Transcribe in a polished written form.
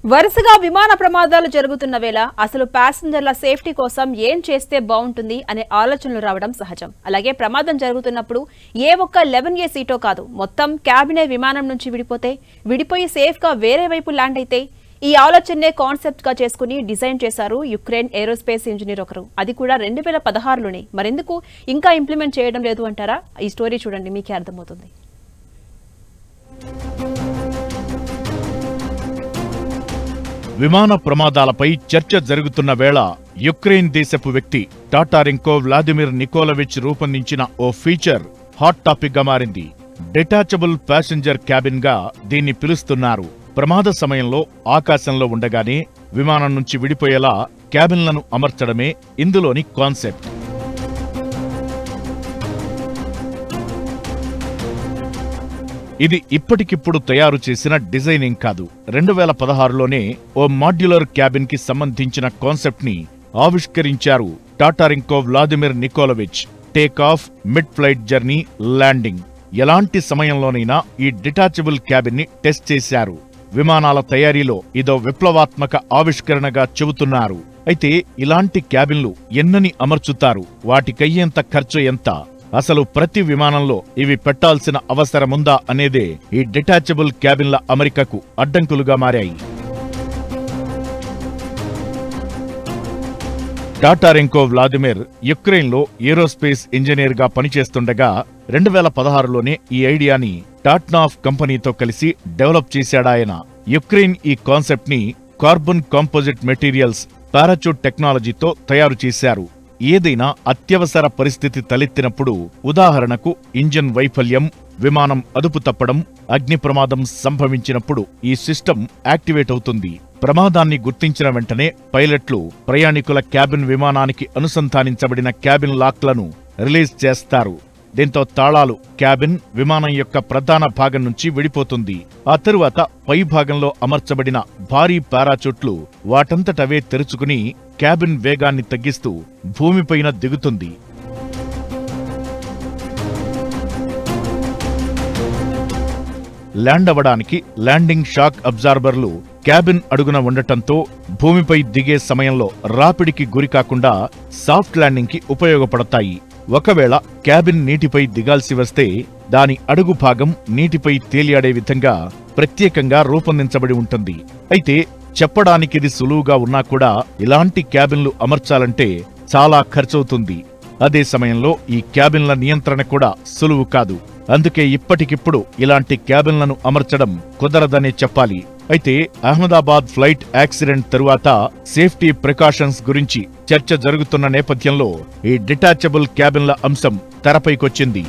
వరుసగా విమాన ప్రమాదాలు జరుగుతున్న వేళ అసలు ప్యాసింజర్ల సేఫ్టీ కోసం ఏం చేస్తే బాగుంటుంది అనే ఆలోచనలు రావడం సహజం. అలాగే ప్రమాదం జరుగుతున్నప్పుడు ఏ ఒక్క 11A సీటో కాదు, మొత్తం క్యాబినే విమానం నుంచి విడిపోయి సేఫ్ గా వేరే వైపు ల్యాండ్ అయితే ఈ ఆలోచననే కాన్సెప్ట్ గా చేసుకుని డిజైన్ చేశారు యుక్రెయిన్ ఏరోస్పేస్ ఇంజనీర్ ఒకరు. అది కూడా 2016లోనే. మరెందుకు ఇంకా ఇంప్లిమెంట్ చేయడం లేదు అంటారా? ఈ స్టోరీ చూడండి, మీకే అర్థమవుతుంది. విమాన ప్రమాదాలపై చర్చ జరుగుతున్న వేళ యుక్రెయిన్ దేశపు వ్యక్తి టాటారెంకో వ్లాదిమిర్ నికోలవిచ్ రూపొందించిన ఓ ఫీచర్ హాట్ టాపిక్ గా మారింది. డిటాచబుల్ ప్యాసింజర్ క్యాబిన్ గా దీన్ని పిలుస్తున్నారు. ప్రమాద సమయంలో ఆకాశంలో ఉండగానే విమానం నుంచి విడిపోయేలా క్యాబిన్లను అమర్చడమే ఇందులోని కాన్సెప్ట్. ఇది ఇప్పటికిప్పుడు తయారు చేసిన డిజైనింగ్ కాదు. 2016లోనే ఓ మాడ్యులర్ క్యాబిన్ కి సంబంధించిన కాన్సెప్ట్ ని ఆవిష్కరించారు Tatarenko Vladimir Nikolaevich. Take off, mid flight journey, landing ఎలాంటి సమయంలోనైనా ఈ డిటాచబుల్ క్యాబిన్ ని టెస్ట్ చేశారు. విమానాల తయారీలో ఇదో విప్లవాత్మక ఆవిష్కరణగా చెబుతున్నారు. అయితే ఇలాంటి క్యాబిన్లు ఎన్నని అమర్చుతారు? వాటికయ్యేంత ఖర్చు ఎంత? అసలు ప్రతి విమానంలో ఇవి పెట్టాల్సిన అవసరముందా అనేదే ఈ డిటాచబుల్ క్యాబిన్ల అమరికకు అడ్డంకులుగా మారాయి. టాటారెంకో వ్లాదిమిర్ యుక్రెయిన్లో ఏరోస్పేస్ ఇంజనీర్ గా పనిచేస్తుండగా 2016లోనే ఈ ఐడియాని టాట్నాఫ్ కంపెనీతో కలిసి డెవలప్ చేశాడాయన. యుక్రెయిన్ ఈ కాన్సెప్ట్ ని కార్బన్ కాంపోజిట్ మెటీరియల్స్, పారాచూట్ టెక్నాలజీతో తయారు చేశారు. ఏదైనా అత్యవసర పరిస్థితి తలెత్తినప్పుడు, ఉదాహరణకు ఇంజిన్ వైఫల్యం, విమానం అదుపు తప్పడం, అగ్ని ప్రమాదం సంభవించినప్పుడు ఈ సిస్టమ్ యాక్టివేట్ అవుతుంది. ప్రమాదాన్ని గుర్తించిన వెంటనే పైలట్లు ప్రయాణికుల క్యాబిన్ విమానానికి అనుసంధానించబడిన క్యాబిన్ లాక్లను రిలీజ్ చేస్తారు. దీంతో తాళాలు క్యాబిన్ విమానం యొక్క ప్రధాన భాగం నుంచి విడిపోతుంది. ఆ తరువాత పై భాగంలో అమర్చబడిన భారీ పారాచూట్లు వాటంతటవే తెరుచుకుని క్యాబిన్ వేగాన్ని తగ్గిస్తూ భూమిపైన దిగుతుంది. ల్యాండ్ అవ్వడానికి ల్యాండింగ్ షాక్ అబ్జార్బర్లు క్యాబిన్ అడుగున ఉండటంతో భూమిపై దిగే సమయంలో రాపిడికి గురికాకుండా సాఫ్ట్ ల్యాండింగ్ కి ఉపయోగపడతాయి. ఒకవేళ క్యాబిన్ నీటిపై దిగాల్సి వస్తే దాని అడుగు భాగం నీటిపై తేలియాడే విధంగా ప్రత్యేకంగా రూపొందించబడి ఉంటుంది. అయితే చెప్పడానికిది సులువుగా ఉన్నా కూడా ఇలాంటి క్యాబిన్లు అమర్చాలంటే చాలా ఖర్చవుతుంది. అదే సమయంలో ఈ క్యాబిన్ల నియంత్రణ కూడా సులువు కాదు. అందుకే ఇప్పటికిప్పుడు ఇలాంటి క్యాబిన్లను అమర్చడం కుదరదనే చెప్పాలి. అయితే అహ్మదాబాద్ ఫ్లైట్ యాక్సిడెంట్ తరువాత సేఫ్టీ ప్రికాషన్స్ గురించి చర్చ జరుగుతున్న నేపథ్యంలో ఈ డిటాచబుల్ క్యాబిన్ల అంశం తెరపైకొచ్చింది.